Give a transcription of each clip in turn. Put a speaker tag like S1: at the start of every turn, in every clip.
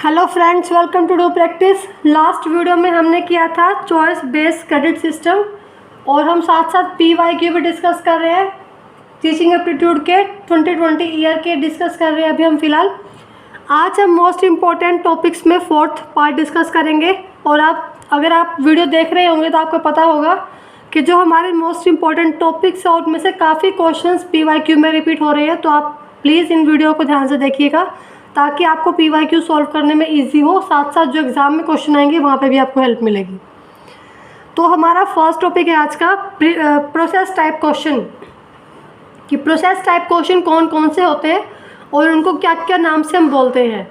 S1: Hello friends, welcome to do practice. Last video में हमने किया था चॉइस बेस्ड क्रेडिट सिस्टम और हम साथ साथ PYQ भी डिस्कस कर रहे हैं। टीचिंग एप्टीट्यूड के 2020 ईयर के डिस्कस कर रहे हैं अभी हम फ़िलहाल। आज हम मोस्ट इम्पॉर्टेंट टॉपिक्स में फोर्थ पार्ट डिस्कस करेंगे। और अगर आप वीडियो देख रहे होंगे तो आपको पता होगा कि जो हमारे मोस्ट इम्पॉर्टेंट टॉपिक्स हैं उनमें से काफ़ी क्वेश्चंस PYQ में रिपीट हो रहे हैं। तो आप प्लीज़ इन वीडियो को ध्यान से देखिएगा ताकि आपको PYQ सॉल्व करने में इजी हो, साथ साथ जो एग्ज़ाम में क्वेश्चन आएंगे वहाँ पे भी आपको हेल्प मिलेगी। तो हमारा फर्स्ट टॉपिक है आज का प्रोसेस टाइप क्वेश्चन, कि प्रोसेस टाइप क्वेश्चन कौन कौन से होते हैं और उनको क्या क्या नाम से हम बोलते हैं।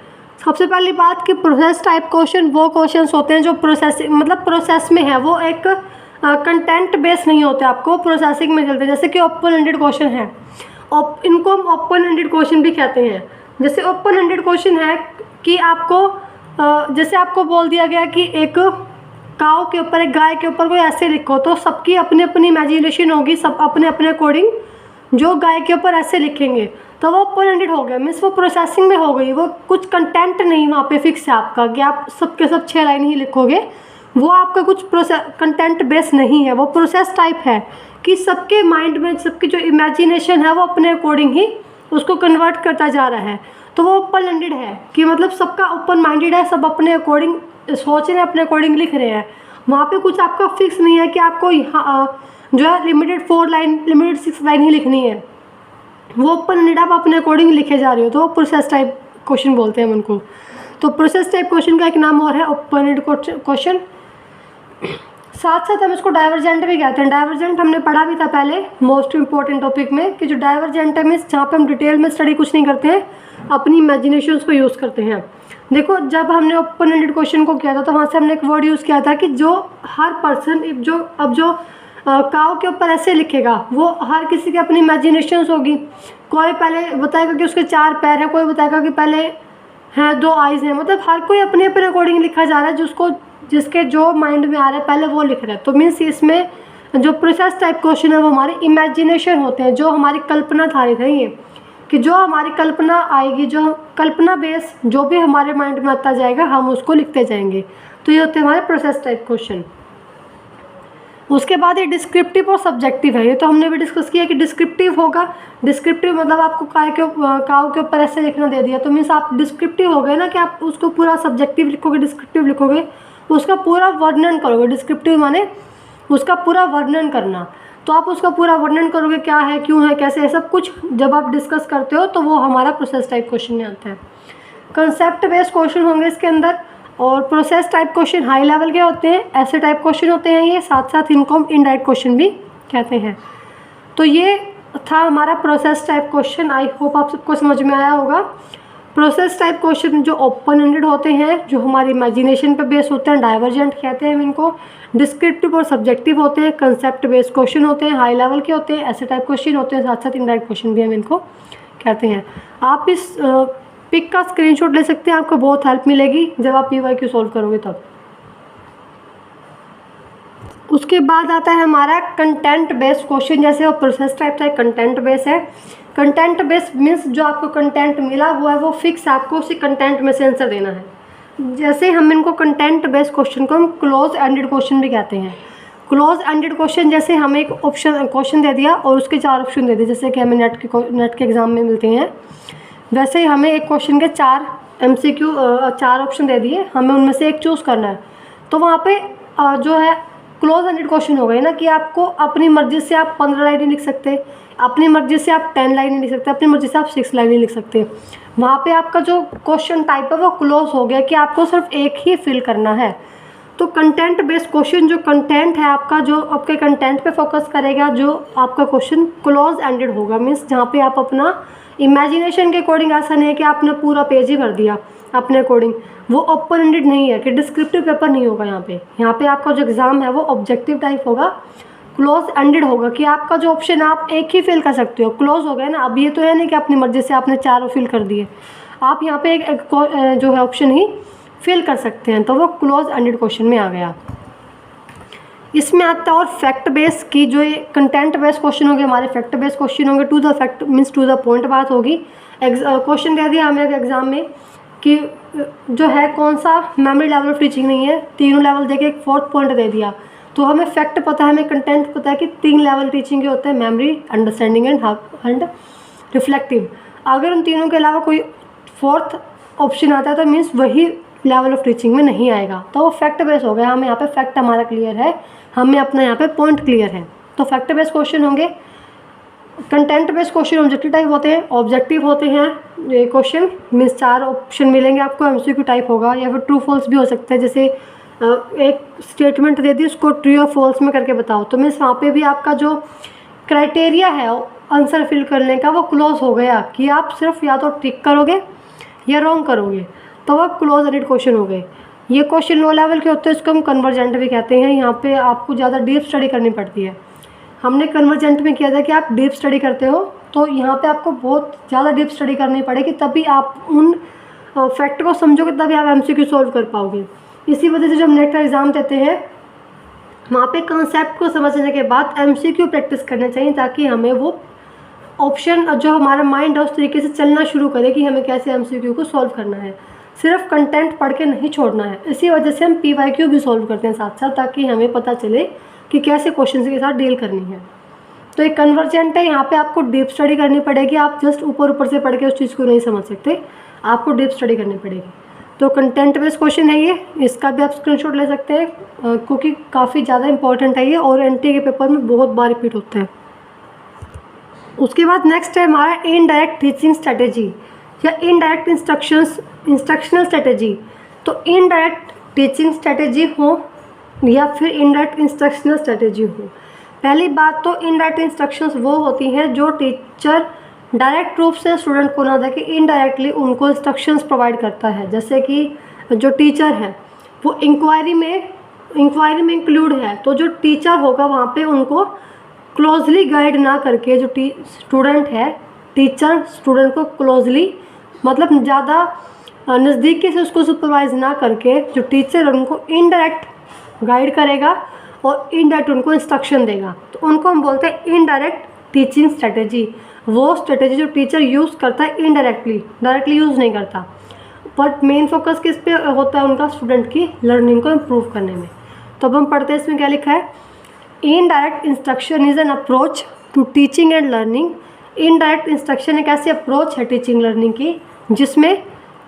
S1: सबसे पहली बात कि प्रोसेस टाइप क्वेश्चन वो क्वेश्चन होते हैं जो प्रोसेस में है, वो एक कंटेंट बेस नहीं होते, आपको प्रोसेसिंग में चलते हैं। जैसे कि ओपन एंडेड क्वेश्चन है, इनको हम ओपन एंडेड क्वेश्चन भी कहते हैं। जैसे ओपन एंडेड क्वेश्चन है कि आपको जैसे आपको बोल दिया गया कि एक काऊ के ऊपर, एक गाय के ऊपर कोई ऐसे लिखो, तो सबकी अपनी अपनी इमेजिनेशन होगी, सब अपने अपने अकॉर्डिंग जो गाय के ऊपर ऐसे लिखेंगे, तो वो ओपन एंडेड हो गया। मीन्स वो प्रोसेसिंग में हो गई, वो कुछ कंटेंट नहीं वहाँ पे फिक्स है आपका कि आप सब के सब 6 लाइन ही लिखोगे, वो आपका कुछ कंटेंट बेस नहीं है। वो प्रोसेस टाइप है कि सबके माइंड में सबकी जो इमेजिनेशन है वो अपने अकॉर्डिंग ही उसको कन्वर्ट करता जा रहा है। तो वो ओपन एंडेड है कि मतलब सबका ओपन माइंडेड है, सब अपने अकॉर्डिंग सोच रहे हैं, अपने अकॉर्डिंग लिख रहे हैं। वहाँ पे कुछ आपका फिक्स नहीं है कि आपको यहाँ जो है लिमिटेड 4 लाइन, लिमिटेड 6 लाइन ही लिखनी है। वो ओपन एंडेड आप अपने अकॉर्डिंग लिखे जा रहे हो, तो वो प्रोसेस टाइप क्वेश्चन बोलते हैं उनको। तो प्रोसेस टाइप क्वेश्चन का एक नाम और है ओपन एंडेड क्वेश्चन। साथ साथ हम इसको डाइवर्जेंट भी कहते हैं। डाइवर्जेंट हमने पढ़ा भी था पहले मोस्ट इंपॉर्टेंट टॉपिक में, कि जो डाइवर्जेंट है मीन्स जहाँ पे हम डिटेल में स्टडी कुछ नहीं करते हैं, अपनी इमेजिनेशंस को यूज़ करते हैं। देखो, जब हमने ओपन एंडेड क्वेश्चन को किया था तो वहाँ से हमने एक वर्ड यूज़ किया था कि जो हर पर्सन जो काऊ के ऊपर ऐसे लिखेगा, वो हर किसी की अपनी इमेजिनेशंस होगी। कोई पहले बताएगा कि उसके 4 पैर है, कोई बताएगा कि पहले हैं 2 आइज़ हैं। मतलब हर कोई अपने अपने अकॉर्डिंग लिखा जा रहा है, जिसके जो माइंड में आ रहा है पहले वो लिख रहा है। तो मीन्स इसमें जो प्रोसेस टाइप क्वेश्चन है वो हमारे इमेजिनेशन होते हैं, जो हमारी कल्पना धारित है, ये कि जो हमारी कल्पना आएगी, जो कल्पना बेस जो भी हमारे माइंड में आता जाएगा हम उसको लिखते जाएंगे। तो ये होते हैं हमारे प्रोसेस टाइप क्वेश्चन। उसके बाद ये डिस्क्रिप्टिव और सब्जेक्टिव है। ये तो हमने भी डिस्कस किया कि डिस्क्रिप्टिव होगा। डिस्क्रिप्टिव मतलब आपको काऊ के ऊपर ऐसे लिखना दे दिया, तो मीन्स आप डिस्क्रिप्टिव हो गए ना, कि आप उसको पूरा सब्जेक्टिव लिखोगे, डिस्क्रिप्टिव लिखोगे, उसका पूरा वर्णन करोगे। डिस्क्रिप्टिव माने उसका पूरा वर्णन करना। तो आप उसका पूरा वर्णन करोगे, क्या है, क्यों है, कैसे है, सब कुछ जब आप डिस्कस करते हो तो वो हमारा प्रोसेस टाइप क्वेश्चन में आता है। कंसेप्ट बेस्ड क्वेश्चन होंगे इसके अंदर। और process type question high level के होते हैं, ऐसे टाइप क्वेश्चन होते हैं ये। साथ साथ इनको हम इनडायरेक्ट क्वेश्चन भी कहते हैं। तो ये था हमारा process type question. I hope आप सबको समझ में आया होगा। प्रोसेस टाइप क्वेश्चन जो ओपन एंडेड होते हैं, जो हमारी इमेजिनेशन पे बेस होते हैं, डाइवर्जेंट कहते हैं इनको। डिस्क्रिप्टिव और सब्जेक्टिव होते हैं। कंसेप्ट बेस्ड क्वेश्चन होते हैं, हाई लेवल के होते हैं, ऐसे टाइप क्वेश्चन होते हैं। साथ साथ इनडायरेक्ट क्वेश्चन भी हम इनको कहते हैं। आप इस पिक का स्क्रीनशॉट ले सकते हैं, आपको बहुत हेल्प मिलेगी जब आप PYQ सॉल्व करोगे तब। उसके बाद आता है हमारा कंटेंट बेस्ड क्वेश्चन। जैसे वो प्रोसेस टाइप था, कंटेंट बेस है। कंटेंट बेस मीन्स जो आपको कंटेंट मिला हुआ है वो फिक्स, आपको उसी कंटेंट में से आंसर देना है। जैसे हम इनको कंटेंट बेस्ड क्वेश्चन को हम क्लोज एंडेड क्वेश्चन भी कहते हैं। क्लोज एंडेड क्वेश्चन, जैसे हमें एक क्वेश्चन दे दिया और उसके 4 ऑप्शन दे दिए, जैसे कि हमें नेट के एग्ज़ाम में मिलते हैं, वैसे ही हमें एक क्वेश्चन के 4 MCQ 4 ऑप्शन दे दिए, हमें उनमें से एक चूज़ करना है। तो वहाँ पे जो है क्लोज एंडेड क्वेश्चन हो गए ना, कि आपको अपनी मर्ज़ी से आप 15 लाइन नहीं लिख सकते, अपनी मर्ज़ी से आप 10 लाइन नहीं लिख सकते, अपनी मर्ज़ी से आप 6 लाइन नहीं लिख सकते। वहाँ पे आपका जो क्वेश्चन टाइप है वो क्लोज हो गया, कि आपको सिर्फ एक ही फिल करना है। तो कंटेंट बेस्ड क्वेश्चन, जो कंटेंट है आपका, जो आपके कंटेंट पे फोकस करेगा, जो आपका क्वेश्चन क्लोज एंडेड होगा, मीन्स जहाँ पे आप अपना इमेजिनेशन के अकॉर्डिंग, ऐसा नहीं है कि आपने पूरा पेज ही भर दिया अपने अकॉर्डिंग, वो ओपन एंडेड नहीं है, कि डिस्क्रिप्टिव पेपर नहीं होगा यहाँ पे आपका जो एग्ज़ाम है वो ऑब्जेक्टिव टाइप होगा, क्लोज एंडेड होगा, कि आपका जो ऑप्शन आप एक ही फिल कर सकते हो। क्लोज हो गया ना, अब ये तो है नहीं कि अपनी मर्ज़ी से आपने 4 फिल कर दिए, आप यहाँ पे एक जो है ऑप्शन ही फिल कर सकते हैं, तो वो क्लोज एंडेड क्वेश्चन में आ गया। इसमें आता है और फैक्ट बेस की, जो ये कंटेंट बेस्ड क्वेश्चन होंगे हमारे, फैक्ट बेस्ड क्वेश्चन होंगे। To the fact means to the point बात होगी। क्वेश्चन कह दिया हमें एग्जाम में कि जो है कौन सा मेमोरी लेवल ऑफ टीचिंग नहीं है, तीनों लेवल देके एक फोर्थ पॉइंट दे दिया। तो हमें फैक्ट पता है, हमें कंटेंट पता है कि 3 लेवल टीचिंग के होते हैं, मेमोरी, अंडरस्टैंडिंग एंड रिफ्लेक्टिव। अगर उन तीनों के अलावा कोई फोर्थ ऑप्शन आता है तो मीन्स वही लेवल ऑफ टीचिंग में नहीं आएगा, तो वो फैक्ट बेस हो गया। हमें यहाँ पे फैक्ट हमारा क्लियर है, हमें अपना यहाँ पे पॉइंट क्लियर है। तो फैक्ट बेस्ड क्वेश्चन होंगे। Content based question objective type होते हैं, ऑब्जेक्टिव होते हैं ये क्वेश्चन, मीन्स 4 ऑप्शन मिलेंगे आपको, एमसीक्यू टाइप होगा या फिर ट्रू फॉल्स भी हो सकता है। जैसे एक स्टेटमेंट दे दी, उसको ट्रू या फॉल्स में करके बताओ, तो मीन्स वहाँ पे भी आपका जो क्राइटेरिया है आंसर फिल करने का वो क्लोज हो गया कि आप सिर्फ या तो टिक करोगे या रॉन्ग करोगे, तो वो क्लोज एंडेड क्वेश्चन हो गए। ये क्वेश्चन लो लेवल के होते हैं, इसको हम कन्वर्जेंट भी कहते हैं। यहाँ पे आपको ज़्यादा डीप स्टडी करनी पड़ती है। हमने कन्वर्जेंट में किया था कि आप डीप स्टडी करते हो, तो यहाँ पे आपको बहुत ज़्यादा डीप स्टडी करनी पड़ेगी, तभी आप उन फैक्ट को समझोगे, तभी आप एमसीक्यू सॉल्व कर पाओगे। इसी वजह से जब नेट का एग्ज़ाम देते हैं वहाँ पे कॉन्सेप्ट को समझने के बाद एमसीक्यू प्रैक्टिस करना चाहिए, ताकि हमें वो ऑप्शन जो हमारा माइंड है उस तरीके से चलना शुरू करे कि हमें कैसे एमसीक्यू को सॉल्व करना है। सिर्फ कंटेंट पढ़ के नहीं छोड़ना है। इसी वजह से हम पीवाईक्यू भी सॉल्व करते हैं साथ साथ, ताकि हमें पता चले कि कैसे क्वेश्चन के साथ डील करनी है। तो एक कन्वर्जेंट है, यहाँ पे आपको डीप स्टडी करनी पड़ेगी। आप जस्ट ऊपर ऊपर से पढ़ के उस चीज़ को नहीं समझ सकते, आपको डीप स्टडी करनी पड़ेगी। तो कंटेंट बेस्ड क्वेश्चन है ये, इसका भी आप स्क्रीनशॉट ले सकते हैं क्योंकि काफ़ी ज़्यादा इंपॉर्टेंट है ये और एनटी के पेपर में बहुत बार रिपीट होता है। उसके बाद नेक्स्ट है हमारा इनडायरेक्ट टीचिंग स्ट्रेटेजी या इनडायरेक्ट इंस्ट्रक्शनल स्ट्रेटेजी। तो इनडायरेक्ट टीचिंग स्ट्रेटेजी हो या फिर इनडायरेक्ट इंस्ट्रक्शनल स्ट्रेटेजी हो, पहली बात तो इनडायरेक्ट इंस्ट्रक्शंस वो होती हैं जो टीचर डायरेक्ट रूप से स्टूडेंट को ना दे के इनडायरेक्टली उनको इंस्ट्रक्शंस प्रोवाइड करता है। जैसे कि जो टीचर है वो इंक्वायरी में इंक्लूड है, तो जो टीचर होगा वहाँ पे उनको क्लोजली गाइड ना करके जो स्टूडेंट है, टीचर स्टूडेंट को क्लोजली मतलब ज़्यादा नज़दीकी से उसको सुपरवाइज ना करके जो टीचर है उनको इनडायरेक्ट गाइड करेगा और इनडायरेक्ट उनको इंस्ट्रक्शन देगा, तो उनको हम बोलते हैं इनडायरेक्ट टीचिंग स्ट्रेटेजी। वो स्ट्रेटेजी जो टीचर यूज़ करता है इनडायरेक्टली, डायरेक्टली यूज़ नहीं करता, बट मेन फोकस किस पे होता है उनका, स्टूडेंट की लर्निंग को इम्प्रूव करने में। तो अब हम पढ़ते हैं इसमें क्या लिखा है। Indirect instruction is an approach to teaching and learning. Indirect instruction एक ऐसी अप्रोच है टीचिंग लर्निंग की जिसमें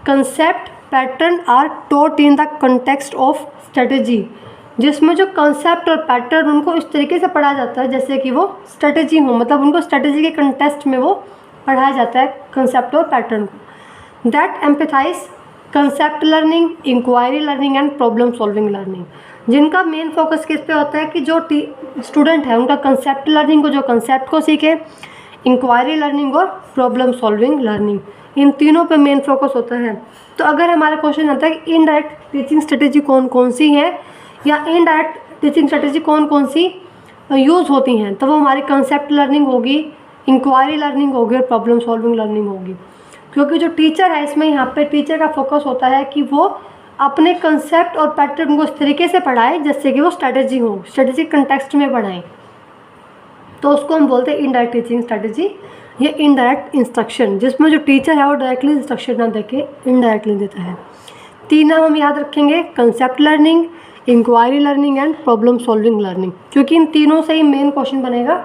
S1: concept pattern are taught in the context of strategy, जिसमें जो कंसेप्ट और पैटर्न उनको इस तरीके से पढ़ाया जाता है जैसे कि वो स्ट्रेटेजी हो, मतलब उनको स्ट्रेटेजी के कंटेक्स्ट में वो पढ़ाया जाता है कंसेप्ट और पैटर्न को। That empathize concept learning, inquiry learning and problem solving learning, जिनका मेन फोकस किस पे होता है कि जो स्टूडेंट है उनका कंसेप्ट लर्निंग को, जो कंसेप्ट को सीखे, इंक्वायरी लर्निंग और प्रॉब्लम सॉल्विंग लर्निंग, इन तीनों पे मेन फोकस होता है। तो अगर हमारा क्वेश्चन आता है कि इनडायरेक्ट टीचिंग स्ट्रेटेजी कौन कौन सी है या इनडायरेक्ट टीचिंग स्ट्रेटेजी कौन कौन सी यूज़ होती हैं, तो वो हमारी कंसेप्ट लर्निंग होगी, इंक्वायरी लर्निंग होगी और प्रॉब्लम सॉल्विंग लर्निंग होगी। क्योंकि जो टीचर है इसमें यहाँ पे टीचर का फोकस होता है कि वो अपने कंसेप्ट और पैटर्न को इस तरीके से पढ़ाए जैसे कि वो स्ट्रेटेजी हो, स्ट्रेटेजी कंटेक्स्ट में पढ़ाएं, तो उसको हम बोलते हैं इनडायरेक्ट टीचिंग स्ट्रेटेजी या इनडायरेक्ट इंस्ट्रक्शन, जिसमें जो टीचर है वो डायरेक्टली इंस्ट्रक्शन ना दे के इनडायरेक्टली देता है। 3 नाम हम याद रखेंगे, concept learning, inquiry learning and problem solving learning, क्योंकि इन तीनों से ही मेन क्वेश्चन बनेगा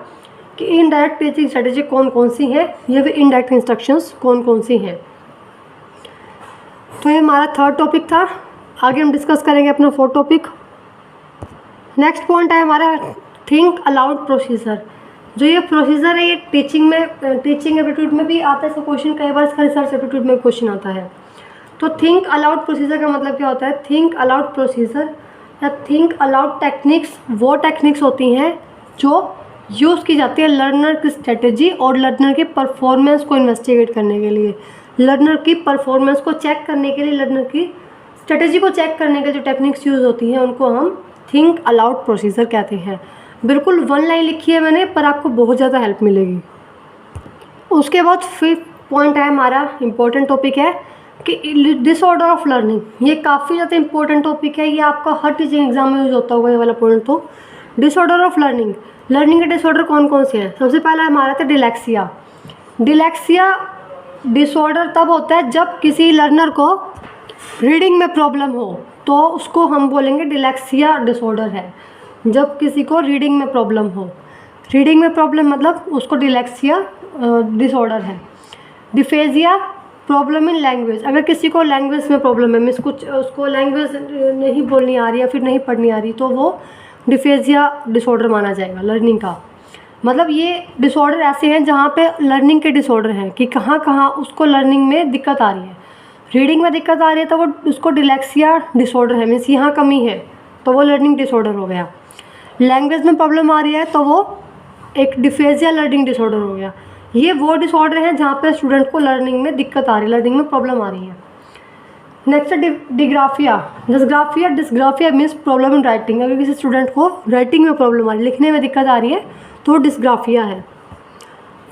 S1: कि इनडायरेक्ट टीचिंग स्ट्रेटेजी कौन कौन सी है या फिर इनडायरेक्ट इंस्ट्रक्शंस कौन कौन सी हैं। तो ये हमारा 3rd टॉपिक था। आगे हम डिस्कस करेंगे अपना 4th टॉपिक। नेक्स्ट पॉइंट है हमारा थिंक अलाउड प्रोसीजर। जो ये प्रोसीजर है ये टीचिंग एप्टीट्यूड में भी आता है, इसका क्वेश्चन कई बार इसका रिसर्च एप्टीट्यूड में क्वेश्चन आता है। तो थिंक अलाउड प्रोसीजर का मतलब क्या होता है। थिंक अलाउड प्रोसीजर या थिंक अलाउड टेक्निक्स वो टेक्निक्स होती हैं जो यूज़ की जाती है लर्नर की स्ट्रेटेजी और लर्नर की परफॉर्मेंस को इन्वेस्टिगेट करने के लिए, लर्नर की परफॉर्मेंस को चेक करने के लिए, लर्नर की स्ट्रेटेजी को चेक करने के जो टेक्निक्स यूज़ होती हैं उनको हम थिंक अलाउड प्रोसीजर कहते हैं। बिल्कुल 1 लाइन लिखी है मैंने, पर आपको बहुत ज़्यादा हेल्प मिलेगी। उसके बाद 5th पॉइंट है हमारा इम्पोर्टेंट टॉपिक है कि डिसऑर्डर ऑफ लर्निंग। ये काफ़ी ज़्यादा इंपॉर्टेंट टॉपिक है, ये आपका हर टीचिंग एग्जाम में यूज़ होता होगा ये वाला पॉइंट। तो डिसऑर्डर ऑफ लर्निंग, लर्निंग के डिसऑर्डर कौन कौन से हैं। सबसे पहला हमारा था डिलेक्सिया। डिलेक्सिया डिसऑर्डर तब होता है जब किसी लर्नर को रीडिंग में प्रॉब्लम हो, तो उसको हम बोलेंगे डिलेक्सिया डिसऑर्डर है। जब किसी को रीडिंग में प्रॉब्लम हो, रीडिंग में प्रॉब्लम मतलब उसको डिलेक्सिया डिसऑर्डर है। डिफेजिया प्रॉब्लम इन लैंग्वेज, अगर किसी को लैंग्वेज में प्रॉब्लम है, मीन्स कुछ उसको लैंग्वेज नहीं बोलनी आ रही या फिर नहीं पढ़नी आ रही, तो वो डिफेजिया डिसऑर्डर माना जाएगा लर्निंग का। मतलब ये डिसऑर्डर ऐसे हैं जहाँ पे लर्निंग के डिसऑर्डर हैं कि कहाँ कहाँ उसको लर्निंग में दिक्कत आ रही है। रीडिंग में दिक्कत आ रही है तो वो उसको डिलेक्सिया डिसऑर्डर है, मीन्स यहाँ कमी है तो वो लर्निंग डिसऑर्डर हो गया। लैंग्वेज में प्रॉब्लम आ रही है तो वो एक डिफेजिया लर्निंग डिसऑर्डर हो गया। ये वो डिसऑर्डर हैं जहाँ पे स्टूडेंट को लर्निंग में दिक्कत आ रही है, लर्निंग में प्रॉब्लम आ रही है। नेक्स्ट है dysgraphia. Dysgraphia means problem in writing, अगर किसी स्टूडेंट को राइटिंग में प्रॉब्लम आ रही है, लिखने में दिक्कत आ रही है तो डिस्ग्राफिया है।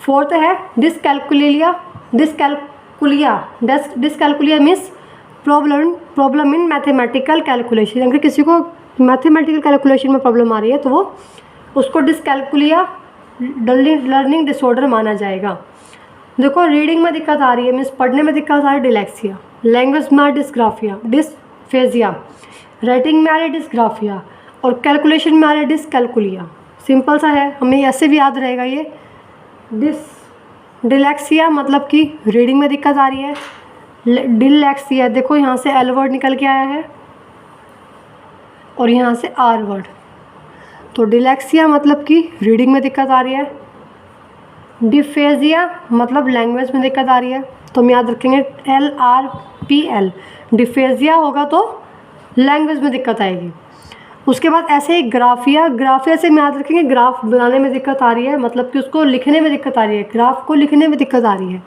S1: फोर्थ है डिसकैलकुलिया मीन्स प्रॉब्लम इन मैथमेटिकल कैलकुलेशन, अगर किसी को मैथमेटिकल कैलकुलेशन में प्रॉब्लम आ रही है तो वो उसको डिसकैलकुलिया लर्निंग डिसऑर्डर माना जाएगा। देखो रीडिंग में दिक्कत आ रही है, मीन्स पढ़ने में दिक्कत आ रही है, डिलेक्सिया। लैंग्वेज में आ रही डिस्ग्राफिया, डिसफेजिया। राइटिंग में आ रही डिस्ग्राफिया और कैलकुलेशन में आ रही डिसकैलकुलिया। सिंपल सा है, हमें ऐसे भी याद रहेगा ये। डिलेक्सिया मतलब कि रीडिंग में दिक्कत आ रही है। डिलेक्सिया देखो यहाँ से एल वर्ड निकल के आया है और यहाँ से आर वर्ड, तो डिलेक्सिया मतलब कि रीडिंग में दिक्कत आ रही है। डिफेजिया मतलब लैंग्वेज में दिक्कत आ रही है, तो हम याद रखेंगे LRPL। डिफेजिया होगा तो लैंग्वेज में दिक्कत आएगी। उसके बाद ऐसे ही ग्राफिया से हम याद रखेंगे ग्राफ बनाने में दिक्कत आ रही है, मतलब कि उसको लिखने में दिक्कत आ रही है, ग्राफ को लिखने में दिक्कत आ रही है।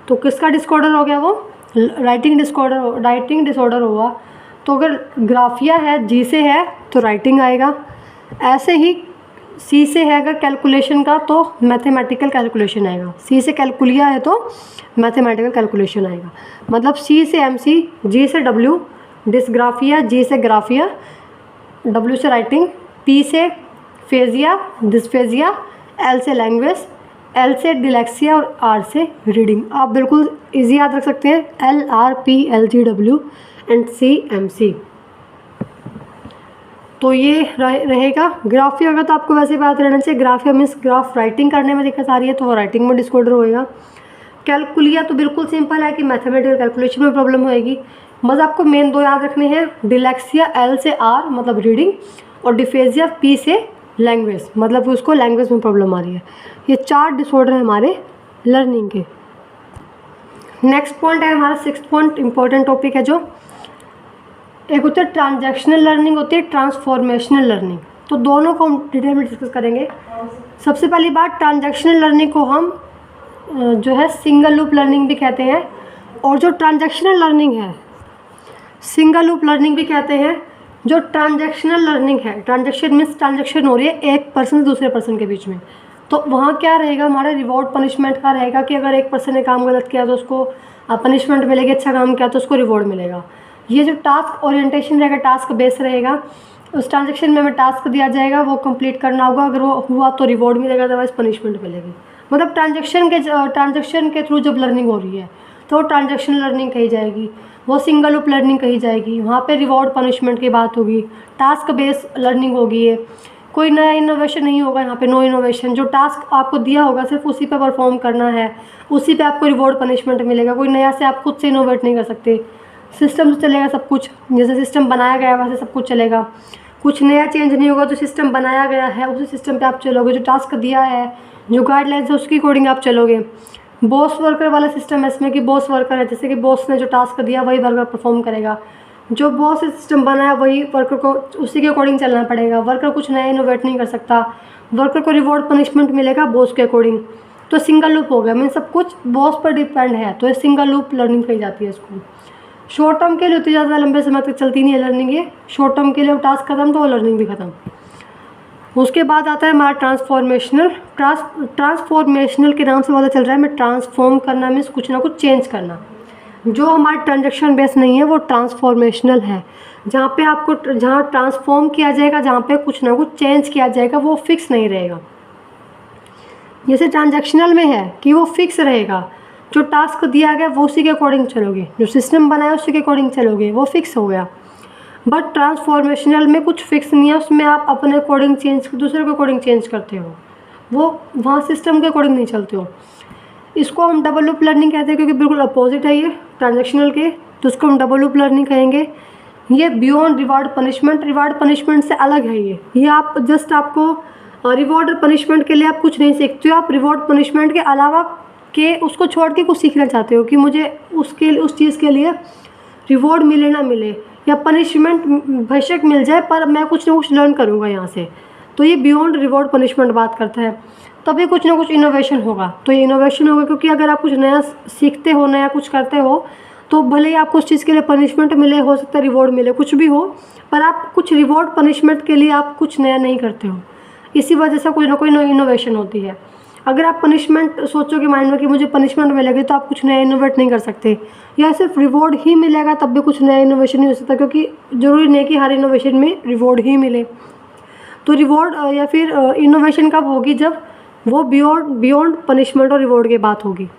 S1: तो किसका डिसऑर्डर हो गया, वो राइटिंग डिसऑर्डर हुआ। तो अगर ग्राफिया है, जी से है तो राइटिंग आएगा। ऐसे ही सी से है अगर कैलकुलेशन का तो मैथमेटिकल कैलकुलेशन आएगा। सी से कैलकुलिया है तो मैथमेटिकल कैलकुलेशन आएगा। मतलब सी से MC, जी से W डिसग्राफिया, जी से ग्राफिया, W से राइटिंग, P से फेजिया डिसफेजिया, L से लैंग्वेज, L से डिलेक्सिया और R से रीडिंग। आप बिल्कुल इजी याद रख सकते हैं LRPLGW एंड CMC। तो ये रहेगा। ग्राफिया होगा तो आपको वैसे बात रहना चाहिए। ग्राफिया मीन्स ग्राफ राइटिंग करने में दिक्कत आ रही है तो वो राइटिंग में डिसऑर्डर होएगा। कैलकुलिया तो बिल्कुल सिंपल है कि मैथमेटिकल कैलकुलेशन में प्रॉब्लम होएगी। बस आपको मेन दो याद रखने हैं, डिलेक्सिया L से R मतलब रीडिंग और डिफेजिया P से लैंग्वेज, मतलब उसको लैंग्वेज में प्रॉब्लम आ रही है। ये 4 डिसऑर्डर है हमारे लर्निंग के। नेक्स्ट पॉइंट है हमारा 6th पॉइंट, इंपॉर्टेंट टॉपिक है जो एक होती है ट्रांजैक्शनल लर्निंग, होती है ट्रांसफॉर्मेशनल लर्निंग। तो दोनों को हम डिटेल में डिस्कस करेंगे। सबसे पहली बात, ट्रांजैक्शनल लर्निंग को हम जो है सिंगल लूप लर्निंग भी कहते हैं, और जो ट्रांजैक्शनल लर्निंग है सिंगल लूप लर्निंग भी कहते हैं। जो ट्रांजैक्शनल लर्निंग है, ट्रांजैक्शन मीन्स ट्रांजैक्शन हो रही है एक पर्सन से दूसरे पर्सन के बीच में, तो वहाँ क्या रहेगा, हमारा रिवॉर्ड पनिशमेंट का रहेगा कि अगर एक पर्सन ने काम गलत किया तो उसको पनिशमेंट मिलेगी, अच्छा काम किया तो उसको रिवॉर्ड मिलेगा। ये जो टास्क ओरिएंटेशन रहेगा, टास्क बेस रहेगा, उस ट्रांजैक्शन में हमें टास्क दिया जाएगा, वो कंप्लीट करना होगा, अगर वो हुआ तो रिवॉर्ड मिलेगा, अदरवाइज पनिशमेंट मिलेगी। मतलब ट्रांजैक्शन के थ्रू जब लर्निंग हो रही है तो ट्रांजैक्शनल लर्निंग कही जाएगी, वो सिंगल लूप लर्निंग कही जाएगी। वहाँ पे रिवॉर्ड पनिशमेंट की बात होगी, टास्क बेस लर्निंग होगी। ये कोई नया इनोवेशन नहीं होगा, यहाँ पे नो इनोवेशन। जो टास्क आपको दिया होगा सिर्फ उसी पे परफॉर्म करना है, उसी पे आपको रिवॉर्ड पनिशमेंट मिलेगा। कोई नया से आप खुद से इनोवेट नहीं कर सकते, सिस्टम से चलेगा सब कुछ, जैसे सिस्टम बनाया गया है वैसे सब कुछ चलेगा, कुछ नया चेंज नहीं होगा। जो सिस्टम बनाया गया है उसी सिस्टम पे आप चलोगे, जो टास्क दिया है, जो गाइडलाइंस है उसकी अकॉर्डिंग आप चलोगे। बॉस वर्कर वाला सिस्टम है इसमें कि बॉस वर्कर है, जैसे कि बॉस ने जो टास्क दिया वही वर्कर परफॉर्म करेगा। जो बॉस सिस्टम बनाया वही वर्कर को उसी के अकॉर्डिंग चलना पड़ेगा। वर्कर कुछ नया इनोवेट नहीं कर सकता, वर्कर को रिवॉर्ड पनिशमेंट मिलेगा बॉस के अकॉर्डिंग। तो सिंगल लूप हो गया, मीन सब कुछ बॉस पर डिपेंड है, तो ये सिंगल लूप लर्निंग कही जाती है इसको। शॉर्ट टर्म के लिए उतनी ज़्यादा लंबे समय तक चलती नहीं है लर्निंग, ये शॉर्ट टर्म के लिए टास्क खत्म तो वो लर्निंग भी खत्म। उसके बाद आता है हमारा ट्रांसफॉर्मेशनल के नाम से पता चल रहा है हमें ट्रांसफॉर्म करना, मीन्स कुछ ना कुछ चेंज करना। जो हमारा ट्रांजैक्शन बेस नहीं है वो ट्रांसफॉर्मेशनल है, जहाँ ट्रांसफॉर्म किया जाएगा, जहाँ पे कुछ ना कुछ चेंज किया जाएगा, वो फिक्स नहीं रहेगा। जैसे ट्रांजैक्शनल में है कि वो फिक्स रहेगा, जो टास्क दिया गया वो उसी के अकॉर्डिंग चलोगे, जो सिस्टम बनाया उसी के अकॉर्डिंग चलोगे, वो फिक्स हो गया। बट ट्रांसफॉर्मेशनल में कुछ फिक्स नहीं है, उसमें आप अपने अकॉर्डिंग चेंज, दूसरे के अकॉर्डिंग चेंज करते हो, वो वहाँ सिस्टम के अकॉर्डिंग नहीं चलते हो। इसको हम डबल लूप लर्निंग कहते हैं क्योंकि बिल्कुल अपोजिट है ये ट्रांजैक्शनल के, तो उसको हम डबल लूप लर्निंग कहेंगे। ये beyond reward punishment, reward punishment से अलग है ये आप जस्ट आपको रिवॉर्ड और पनिशमेंट के लिए आप कुछ नहीं सीखते हो, आप रिवॉर्ड पनिशमेंट के अलावा के उसको छोड़ के कुछ सीखना चाहते हो कि मुझे उस चीज़ के लिए रिवॉर्ड मिले ना मिले या पनिशमेंट बेशक मिल जाए पर मैं कुछ ना कुछ लर्न करूँगा यहाँ से। तो ये बियॉन्ड रिवॉर्ड पनिशमेंट बात करता है, तभी कुछ ना कुछ इनोवेशन होगा। तो ये इनोवेशन होगा क्योंकि अगर आप कुछ नया सीखते हो, नया कुछ करते हो, तो भले ही आपको उस चीज़ के लिए पनिशमेंट मिले, हो सकता है रिवॉर्ड मिले, कुछ भी हो, पर आप कुछ रिवॉर्ड पनिशमेंट के लिए आप कुछ नया नहीं करते हो। इसी वजह से कोई ना कोई इनोवेशन होती है। अगर आप पनिशमेंट सोचोगे माइंड में कि मुझे पनिशमेंट मिलेगी, तो आप कुछ नया इनोवेट नहीं कर सकते, या सिर्फ रिवॉर्ड ही मिलेगा तब भी कुछ नया इनोवेशन नहीं हो सकता, क्योंकि ज़रूरी नहीं कि हर इनोवेशन में रिवॉर्ड ही मिले। तो रिवॉर्ड या फिर इनोवेशन कब होगी, जब वो बियॉन्ड पनिशमेंट और रिवॉर्ड की बात होगी।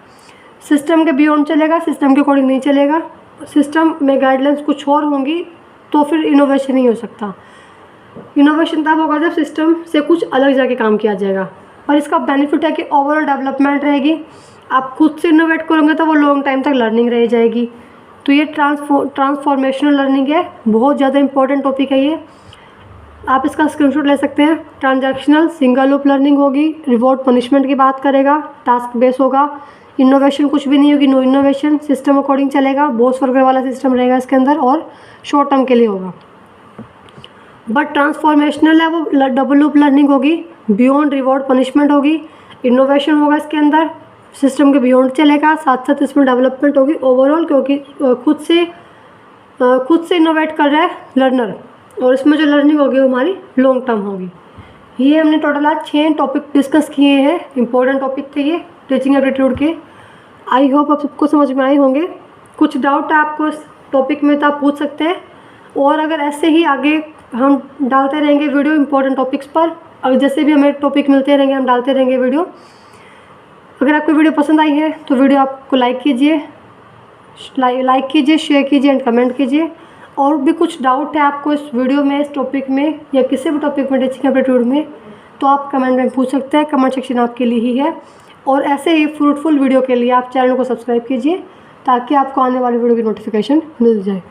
S1: सिस्टम के बियॉन्ड चलेगा, सिस्टम के अकॉर्डिंग नहीं चलेगा, सिस्टम में गाइडलाइंस कुछ और होंगी, तो फिर इनोवेशन नहीं हो सकता। इनोवेशन तब होगा जब सिस्टम से कुछ अलग जाके काम किया जाएगा। और इसका बेनिफिट है कि ओवरऑल डेवलपमेंट रहेगी, आप खुद से इनोवेट करोगे तो वो लॉन्ग टाइम तक लर्निंग रह जाएगी। तो ये ट्रांसफॉर्मेशनल लर्निंग है, बहुत ज़्यादा इंपॉर्टेंट टॉपिक है ये, आप इसका स्क्रीनशॉट ले सकते हैं। ट्रांजैक्शनल सिंगल लूप लर्निंग होगी, रिवॉर्ड पनिशमेंट की बात करेगा, टास्क बेस होगा, इनोवेशन कुछ भी नहीं होगी, नो इनोवेशन, सिस्टम अकॉर्डिंग चलेगा, बॉस वर्कर वाला सिस्टम रहेगा इसके अंदर, और शॉर्ट टर्म के लिए होगा। बट ट्रांसफॉर्मेशनल है वो डबल लूप लर्निंग होगी, बियॉन्ड रिवॉर्ड पनिशमेंट होगी, इनोवेशन होगा इसके अंदर, सिस्टम के बियॉन्ड चलेगा, साथ साथ इसमें डेवलपमेंट होगी ओवरऑल, क्योंकि खुद से इनोवेट कर रहा है लर्नर, और इसमें जो लर्निंग होगी वो हमारी लॉन्ग टर्म होगी। ये हमने टोटल आज 6 टॉपिक डिस्कस किए हैं, इंपॉर्टेंट टॉपिक थे ये टीचिंग एप्टीट्यूड के। आई होप आप सबको समझ में आए होंगे। कुछ डाउट है आपको इस टॉपिक में तो आप पूछ सकते हैं, और अगर ऐसे ही आगे हम डालते रहेंगे वीडियो इंपॉर्टेंट टॉपिक्स पर, और जैसे भी हमें टॉपिक मिलते रहेंगे हम डालते रहेंगे वीडियो। अगर आपको वीडियो पसंद आई है तो वीडियो आपको लाइक कीजिए, शेयर कीजिए एंड कमेंट कीजिए। और भी कुछ डाउट है आपको इस वीडियो में, इस टॉपिक में, या किसी भी टॉपिक में टीचिंग एप्टीट्यूड में, तो आप कमेंट में पूछ सकते हैं, कमेंट सेक्शन आपके लिए ही है। और ऐसे ही फ्रूटफुल वीडियो के लिए आप चैनल को सब्सक्राइब कीजिए ताकि आपको आने वाली वीडियो की नोटिफिकेशन मिल जाए।